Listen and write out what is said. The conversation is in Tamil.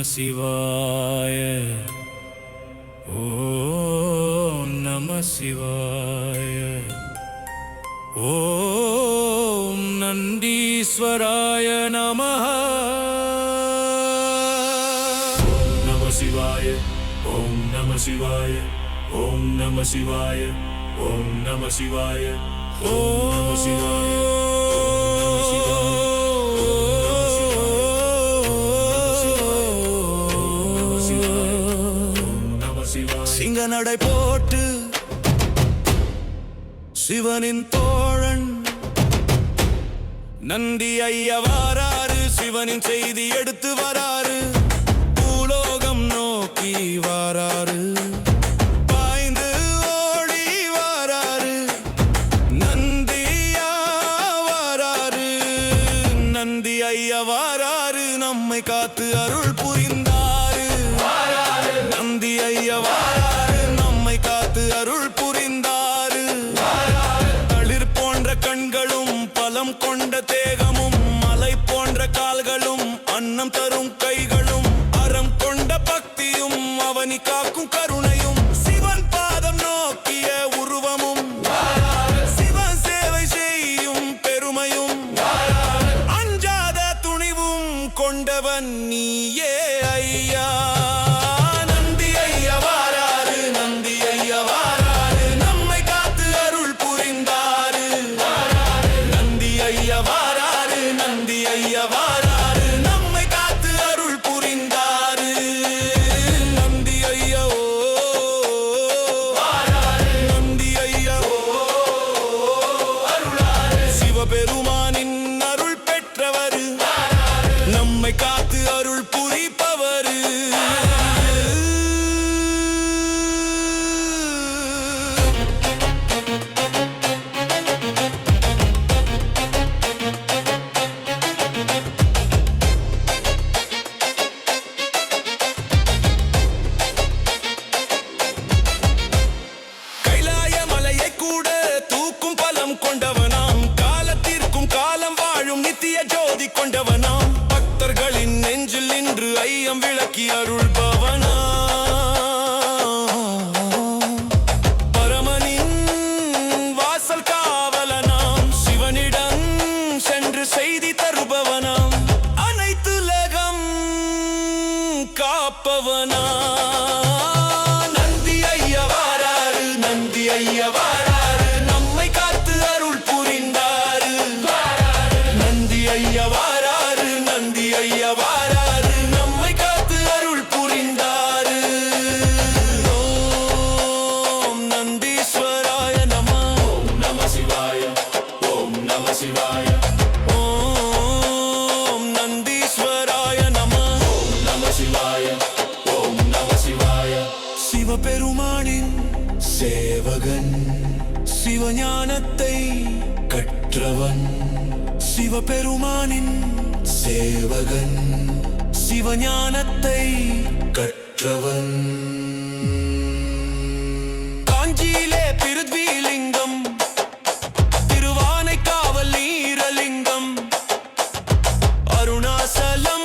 சிவாய. ஓம் நம சிவாய. ஓம் நந்தீஸ்வராய நமஹ. ஓம் நம சிவாய. ஓம் நம சிவாய. ஓம் நம சிவாய. ஓம் நம சிவாய. ஓம் நம சிவாய. சிங்க நடை போட்டு சிவனின் தோழன் நந்தி ஐயா வாராரு. சிவனின் செய்தி எடுத்து வராரு. பூலோகம் நோக்கி வாராரு. பாய்ந்து ஓடி வாராரு. நந்தியா வாராரு. நந்தி ஐயா வாராரு. நம்மை காத்து அருள் புரிந்தாரு. நந்தி ஐயா வாராரு. நம்மை காத்து அருள் புரிந்தாரு. தளிர் போன்ற கண்களும் பலம் கொண்ட தேகமும் மலை போன்ற கால்களும் அன்னம் தரும் கைகளும் அறம் கொண்ட பக்தியும் அவனி காக்கும் கருணையும் சிவன் பாதம் நோக்கிய உருவமும் சிவன் சேவை செய்யும் பெருமையும் அஞ்சாத துணிவும் கொண்டவன் நீயே ஐயா. பெருமானின் அருள் பெற்றவர் நம்மை காத்து அருள் புரிப்பவர். கைலாய மலையை கூட தூக்கும் பலம் கொண்டவனாம். நித்திய ஜோதி கொண்டவனாம். பக்தர்களின் நெஞ்சில் நின்று ஐயம் விளக்கி அருள்பவனா. பரமனின் வாசல் காவலனாம். சிவனிடம் சென்று செய்தி தருபவனாம். அனைத்துலகம் காப்பவனா. நந்தி ஐயா வாராரு. நந்தி ஐயா வாராரு. நம்மை காத்து அருள் புரிந்தாரு. நந்தி ஐயா வாராரு. நந்தி ஐயா வாராரு. நம்மை காத்து அருள் புரிந்தாரு. ஓம் நந்தீஸ்வராய நம. ஓம் நம சிவாய. ஓம் நம சிவாய. ஓம் நந்தீஸ்வராய நம. ஓம் நம சிவாய. ஓம் நம சிவாய. சிவபெருமானின் சேவகன் சிவஞானத்தை கற்றவன். சிவபெருமானின் சேவகன் சிவஞானத்தை கற்றவன். காஞ்சியிலே பிருத்விலிங்கம். திருவானைக்காவல் நீரலிங்கம். அருணாசலம்